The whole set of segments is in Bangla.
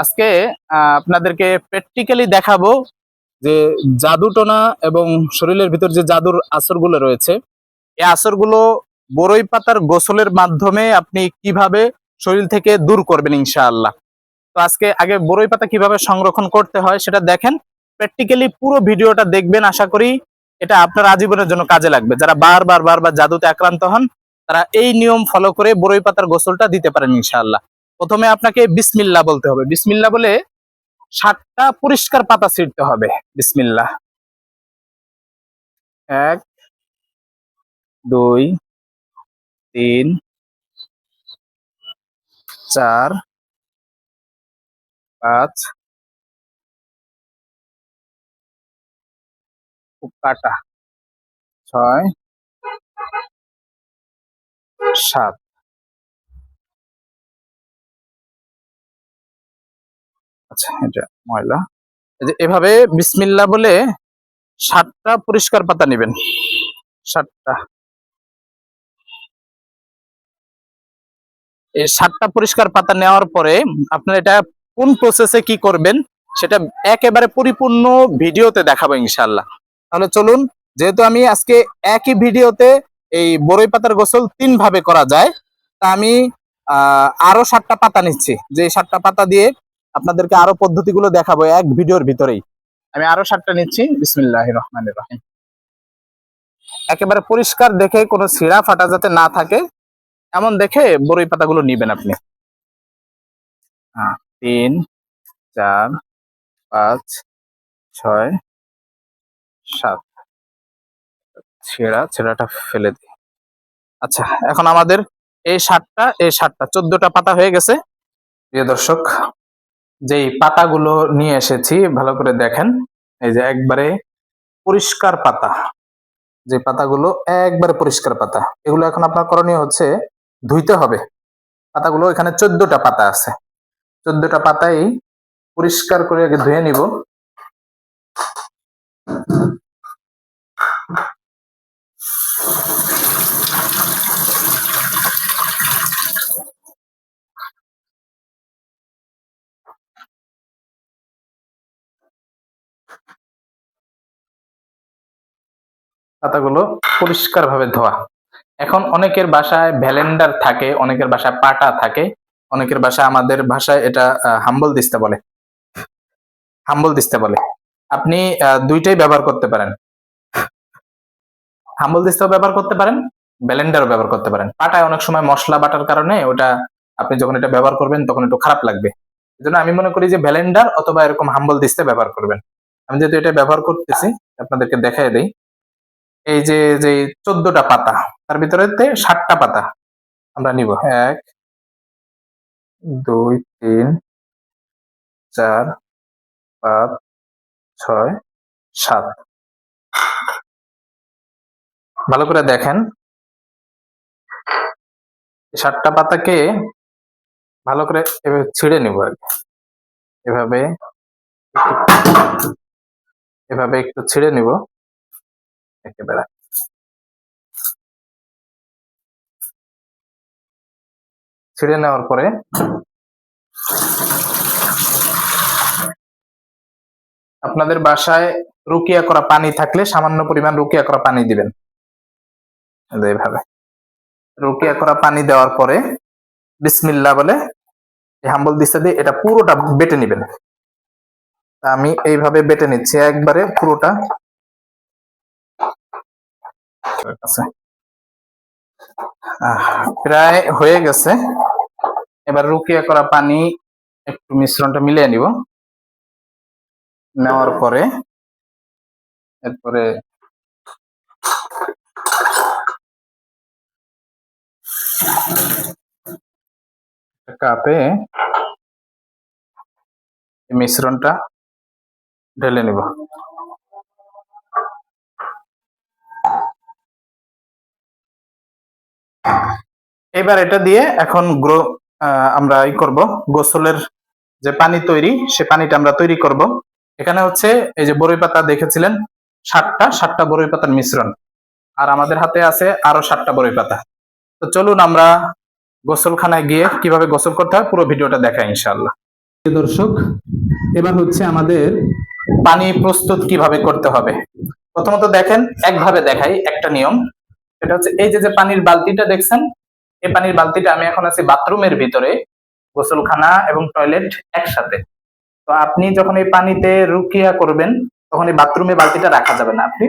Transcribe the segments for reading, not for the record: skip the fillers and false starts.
আজকে আপনাদেরকে প্র্যাকটিক্যালি দেখাবো যে জাদুটোনা এবং শরীরের ভিতর যে জাদুর আসরগুলো রয়েছে, এই আসরগুলো বরই পাতার গোসলের মাধ্যমে আপনি কিভাবে শরীর থেকে দূর করবেন ইনশাআল্লাহ। তো আজকে আগে বরই পাতা কিভাবে সংরক্ষণ করতে হয় সেটা দেখেন, প্র্যাকটিক্যালি পুরো ভিডিওটা দেখবেন। আশা করি এটা আপনার আজীবনের জন্য কাজে লাগবে। যারা বারবার জাদুতে আক্রান্ত হন তারা এই নিয়ম ফলো করে বরই পাতার গোসলটা দিতে পারেন ইনশাআল্লাহ। প্রথমে আপনাকে বিসমিল্লাহ বলতে হবে। বিসমিল্লাহ বলে 7টা পরিষ্কার পাতা ছিঁড়তে হবে। বিসমিল্লাহ। 1, 2, 3, 4, 5, খুব কাটা, 6, 7। আচ্ছা, এটা ময়লা। এই যে এভাবে বিসমিল্লাহ বলে 7টা পরিষ্কার পাতা নেবেন। 7টা। এই 7টা পরিষ্কার পাতা নেওয়ার পরে আপনার এটা কোন প্রসেসে কি করবেন সেটা একেবারে পরিপূর্ণ ভিডিওতে দেখাবো ইনশাআল্লাহ। তাহলে চলুন, যেহেতু আমি আজকে একই ভিডিওতে এই বরই পাতার গোসল 3 ভাবে করা যায়, তা আমি আরো 7টা পাতা নিচ্ছি। যে 7টা পাতা দিয়ে আপনাদেরকে আরো পদ্ধতিগুলো দেখাবো এক ভিডিওর ভিতরেই। আমি আরো 7টা নিচ্ছি। বিসমিল্লাহির রহমানির রহিম। একেবারে পরিষ্কার দেখে, কোনো ছিঁড়া ফাটা যাতে না থাকে এমন দেখে বরই পাতাগুলো নিবেন আপনি। 3, 4, 5, 6, 7। ছেঁড়াটা ফেলে দিই। আচ্ছা, এখন আমাদের এই 7টা 14টা পাতা হয়ে গেছে। প্রিয় দর্শক, যেই পাতাগুলো নিয়ে এসেছি ভালো করে দেখেন। এই যে একবারে পরিষ্কার পাতা, যে পাতাগুলো একবারে পরিষ্কার পাতা, এগুলো এখন আপনার করণীয় হচ্ছে ধুইতে হবে পাতাগুলো। এখানে 14টা পাতা আছে। 14টা পাতাই পরিষ্কার করে আগে ধুয়ে নিব। পাতাগুলো পরিষ্কার ভাবে ধোয়া। এখন অনেকের বাসায় ভ্যালেন্ডার থাকে, অনেকের বাসায় পাটা থাকে, অনেকের বাসায়, আমাদের ভাষায় এটা হাম্বল দিস্তা বলে। হাম্বল দিস্তা বলে। আপনি দুইটাই ব্যবহার করতে পারেন। হাম্বল দিস্তাও ব্যবহার করতে পারেন, ব্লেন্ডারও ব্যবহার করতে পারেন। পাটায় অনেক সময় মশলা বাটার কারণে ওটা আপনি যখন এটা ব্যবহার করবেন তখন একটু খারাপ লাগবে। এজন্য আমি মনে করি যে ব্লেন্ডার অথবা এরকম হাম্বল দিস্তা ব্যবহার করবেন। আমি যেহেতু এটা ব্যবহার করতেছি আপনাদেরকে দেখাই দেই। এই যে যে 14টা পাতা, তার ভিতরে 7টা পাতা আমরা নিব। 1, 2, 3, 4, 5, 6, 7। ভালো করে দেখেন, 7টা পাতাকে ভালো করে এভাবে ছিঁড়ে নিব আর কি। এভাবে এভাবে একটু ছিঁড়ে নিব একেবারে। ছিঁড়ে নেওয়ার পরে আপনাদের বাসায় রুকিয়া করা পানি থাকলে সামান্য পরিমাণ রুকিয়া করা পানি দিবেন। এইভাবে রুকিয়া করা পানি দেওয়ার পরে বিসমিল্লাহ বলে হাম্বল দিস্তা দিয়ে এটা পুরোটা বেটে নেবেন। আমি এইভাবে বেটে নিচ্ছি একবারে পুরোটা। প্রায় হয়ে গেছে। এবার রুকিয়া করা পানি একটু মিশ্রণটা মিলিয়ে নিব। নেওয়ার পরে এরপরে কাপে মিশ্রণটা ঢেলে নিব। এবার এটা দিয়ে এখন আমরা করব গোসলের যে পানি তৈরি, সে পানিটা আমরা তৈরি করব। এখানে হচ্ছে এই যে বরই পাতা দেখেছিলেন 7টা বরই পাতার মিশ্রণ, আর আমাদের হাতে আছে আরো 7টা বরই পাতা। তো চলুন আমরা গোসলখানায় গিয়ে কিভাবে গোসল করতে হয় পুরো ভিডিওটা দেখাই ইনশাআল্লাহ। দর্শক, এবার হচ্ছে আমাদের পানি প্রস্তুত কিভাবে করতে হবে। প্রথমত দেখেন, একভাবে দেখাই একটা নিয়ম। এটা হচ্ছে এই যে যে পানির বালতিটা দেখছেন, এই পানির বালতিটা আমি এখন আছি বাথরুমের ভিতরে, গোসলখানা এবং টয়লেট একসাথে। তো আপনি যখন এই পানিতে রুকিয়া করবেন তখন এই বাথরুমে বালতিটা রাখা যাবে না, আপনি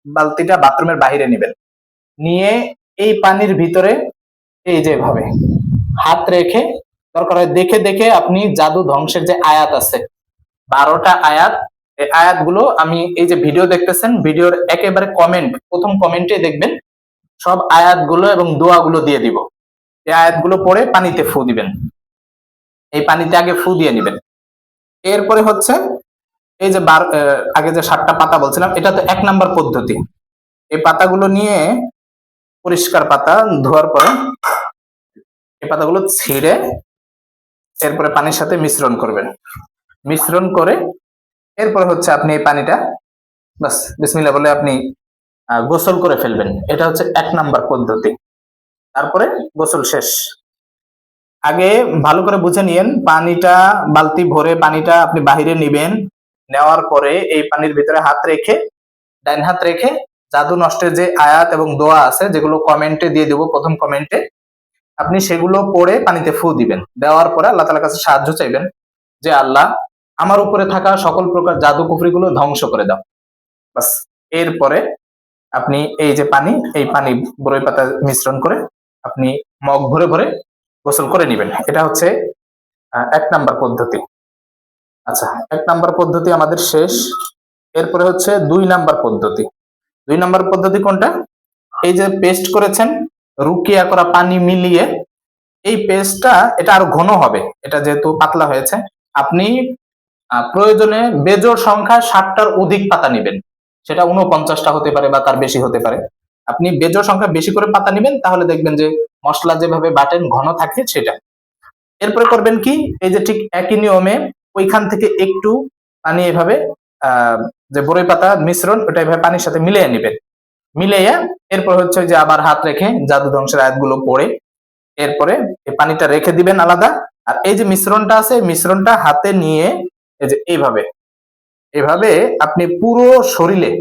বালতিটা বাথরুমের বাইরে নেবেন, নিয়ে এই পানির ভিতরে এই যে ভাবে হাত রেখে, দরকার হয় দেখে দেখে আপনি জাদু ধ্বংসের যে আয়াত আছে 12টা আয়াত, এই আয়াতগুলো আমি এই যে ভিডিও দেখতেছেন, ভিডিওর একেবারে কমেন্ট, প্রথম কমেন্টে দেখবেন সব আয়াতগুলো এবং দোয়াগুলো দিয়ে দিব। এই আয়াতগুলো পড়ে পানিতে ফু দিবেন, এই পানিতে আগে ফু দিয়ে নিবেন। এরপরে হচ্ছে এই যে আগে যে 7টা পাতা বলছিলাম, এটা তো 1 নাম্বার পদ্ধতি। এই পাতাগুলো নিয়ে, পরিষ্কার পাতা ধোয়ার পরে এই পাতাগুলো ছিঁড়ে এরপরে পানির সাথে মিশ্রণ করবেন, মিশ্রণ করে এরপরে হচ্ছে আপনি এই পানিটা বাস বিসমিল্লাহ বলে আপনি গোসল করে ফেলবেন। এটা হচ্ছে 1 নাম্বার পদ্ধতি। তারপরে গোসল শেষ। আগে ভালো করে বুঝে নিয়েন, পানিটা বালতি ভরে পানিটা আপনি বাহিরে নিবেন, নেওয়ার পরে এই পানির ভিতরে হাত রেখে, ডাইন হাত রেখে জাদু নষ্টের যে আয়াত এবং দোয়া আছে যেগুলো কমেন্টে দিয়ে দেবো, প্রথম কমেন্টে আপনি সেগুলো পড়ে পানিতে ফু দিবেন। দেওয়ার পরে আল্লাহ তাআলার কাছে সাহায্য চাইবেন যে আল্লাহ আমার উপরে থাকা সকল প্রকার জাদু কুফরিগুলো ধ্বংস করে দাও। বাস, এরপরে আপনি এই যে পানি, এই পানি বরই পাতা মিশ্রণ করে আপনি মগ ভরে ভরে গোসল করে নেবেন। এটা হচ্ছে 1 নাম্বার পদ্ধতি। আচ্ছা, 1 নাম্বার পদ্ধতি আমাদের শেষ। এরপরে হচ্ছে 2 নাম্বার পদ্ধতি। 2 নাম্বার পদ্ধতি কোনটা? এই যে পেস্ট করেছেন রুকিয়া করা পানি মিলিয়ে, এই পেস্টটা এটা আরো ঘন হবে, এটা যেহেতু পাতলা হয়েছে। আপনি প্রয়োজনে বেজোড় সংখ্যা 60টার অধিক পাতা নেবেন, সেটা 49টা হতে পারে বা তার বেশি হতে পারে। আপনি বেজোড় সংখ্যা বেশি করে পাতা নেবেন, তাহলে দেখবেন যে মশলা যেভাবে বাটেন ঘন থাকে সেটা। এরপরে করবেন কি, এই যে ঠিক একই নিয়মে ওইখান থেকে একটু পানি এভাবে যে বরই পাতা মিশ্রণ ওটা এভাবে পানির সাথে মিলিয়ে নেবেন। মিলিয়ে এরপর হচ্ছে যে আবার হাত রেখে জাদু ধ্বংসের আয়াতগুলো পড়ে এরপরে এই পানিটা রেখে দিবেন আলাদা। আর এই যে মিশ্রণটা আছে, মিশ্রণটা হাতে নিয়ে এই যে এইভাবে এভাবে আপনি পুরো শরীরে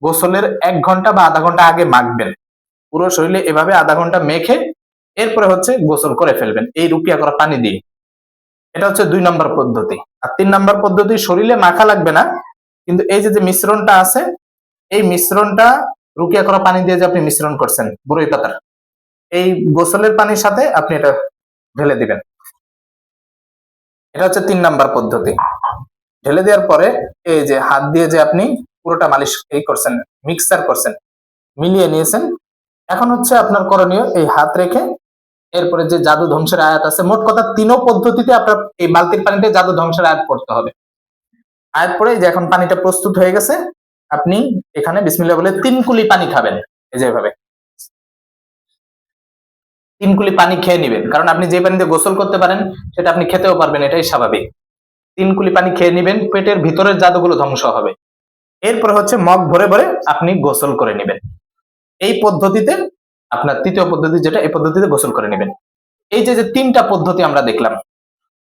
গোসলের 1 ঘন্টা বা আধা ঘন্টা আগে মাখবেন। পুরো শরীরে এভাবে আধা ঘন্টা মেখে এরপরে হচ্ছে গোসল করে ফেলবেন এই রুকিয়া করা পানি দিয়ে। এটা হচ্ছে 2 নাম্বার পদ্ধতি। আর 3 নাম্বার পদ্ধতি শরীরে মাখা লাগবে না, কিন্তু এই যে যে মিশ্রণটা আছে, এই মিশ্রণটা রুকিয়া করা পানি দিয়ে যে আপনি মিশ্রণ করছেন বরই পাতার, এই গোসলের পানির সাথে আপনি এটা ঢেলে দিবেন। এটা হচ্ছে 3 নাম্বার পদ্ধতি। ঢেলে দেওয়ার পরে এই যে হাত দিয়ে যে আপনি পুরোটা মালিশ এই করছেন, মিক্সার করছেন, মিলিয়ে নিয়েছেন। এখন হচ্ছে আপনার করণীয় এই হাত রেখে এরপরে যে জাদু ধ্বংসের আয়াত আছে, মোট কথা 3 পদ্ধতিতে আপনার এই বালতির পানিতে জাদু ধ্বংসের আয়াত পড়তে হবে। আয়াত পরে যে এখন পানিটা প্রস্তুত হয়ে গেছে, আপনি এখানে বিসমিল্লাহ বলে 3 কুলি পানি খাবেন। এই যে এভাবে 3 কুলি পানি খেয়ে নেবেন, কারণ আপনি যে পানিতে গোসল করতে পারেন সেটা আপনি খেতেও পারবেন, এটাই স্বাভাবিক। 3 কুলি পানি খেয়ে নেবেন, পেটের ভিতরের জাদুগুলো ধ্বংস হবে। এরপর হচ্ছে মগ ভরে ভরে আপনি গোসল করে নেবেন। এই পদ্ধতিতে আপনার 3য় পদ্ধতি যেটা, এই পদ্ধতিতে গোসল করে নেবেন। এই যে যে 3টা পদ্ধতি আমরা দেখলাম,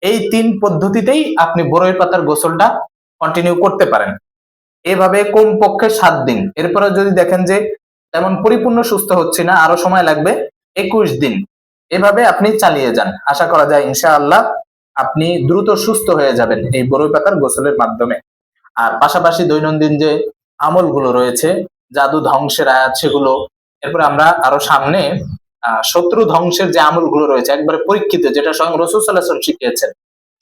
এই 3 পদ্ধতিতেই আপনি বরই পাতার গোসলটা কন্টিনিউ করতে পারেন। এভাবে কমপক্ষে 7 দিন। এরপরে যদি দেখেন যে তেমন পরিপূর্ণ সুস্থ হচ্ছে না, আরো সময় লাগবে, 21 দিন এভাবে আপনি চালিয়ে যান। আশা করা যায় ইনশাআল্লাহ আপনি দ্রুত সুস্থ হয়ে যাবেন এই বরই পাতার গোসলের মাধ্যমে। আর পাশাপাশি দৈনন্দিন যে আমলগুলো রয়েছে, জাদু ধ্বংসের আয়াত সেগুলো, এরপরে আমরা আরো সামনে শত্রু ধ্বংসের যে আমলগুলো রয়েছে একবারে পরীক্ষিত, যেটা স্বয়ং রাসূল সাল্লাল্লাহু আলাইহি ওয়াসাল্লাম শিখিয়েছেন,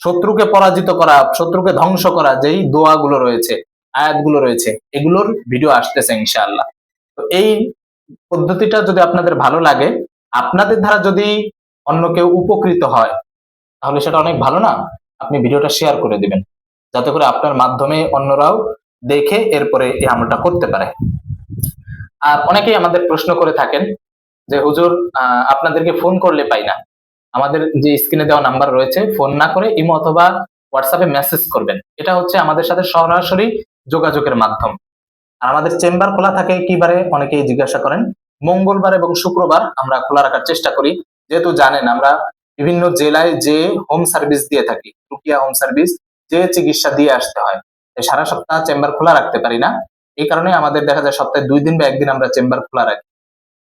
শত্রুকে পরাজিত করা, শত্রুকে ধ্বংস করা যেই দোয়াগুলো রয়েছে, আয়াতগুলো রয়েছে, এগুলোর ভিডিও আসতেছে ইনশাআল্লাহ। তো এই পদ্ধতিটা যদি আপনাদের ভালো লাগে, আপনাদের দ্বারা যদি অন্য কেউ উপকৃত হয়, তাহলে সেটা অনেক ভালো না? আপনি ভিডিওটা শেয়ার করে দিবেন, যাতে করে আপনার মাধ্যমে অন্যরাও দেখে এরপরে এই আমলটা করতে পারে। আর অনেকেই আমাদের প্রশ্ন করে থাকেন যে হুজুর আপনাদেরকে ফোন করলে পাই না। আমাদের যে স্ক্রিনে দেওয়া নাম্বার রয়েছে, ফোন না করে ইমো অথবা হোয়াটসঅ্যাপে মেসেজ করবেন। এটা হচ্ছে আমাদের সাথে সরাসরি যোগাযোগের মাধ্যম। আর আমাদের চেম্বার খোলা থাকে কি বারে অনেকেই জিজ্ঞাসা করেন, মঙ্গলবার এবং শুক্রবার আমরা খোলা রাখার চেষ্টা করি। যেহেতু জানেন আমরা বিভিন্ন জেলায় যে হোম সার্ভিস দিয়ে থাকি, রুকিয়া হোম সার্ভিস, যে চিকিৎসা দিয়ে আসতে হয়। তাই সারা সপ্তাহ চেম্বার খোলা রাখতে পারি না, এই কারণে আমাদের দেখা যায় সপ্তাহে 2 দিন বা 1 দিন আমরা চেম্বার খোলা রাখি।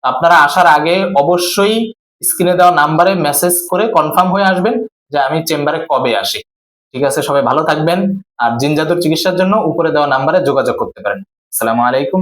আপনারা আসার আগে অবশ্যই স্ক্রিনে দেওয়া নাম্বারে মেসেজ করে কনফার্ম হয়ে আসবেন যে আমি চেম্বারে কবে আসি। ঠিক আছে, সবাই ভালো থাকবেন। আর জিন জাদুর চিকিৎসার জন্য উপরে দেওয়া নাম্বারে যোগাযোগ করতে পারেন। আসসালামু আলাইকুম।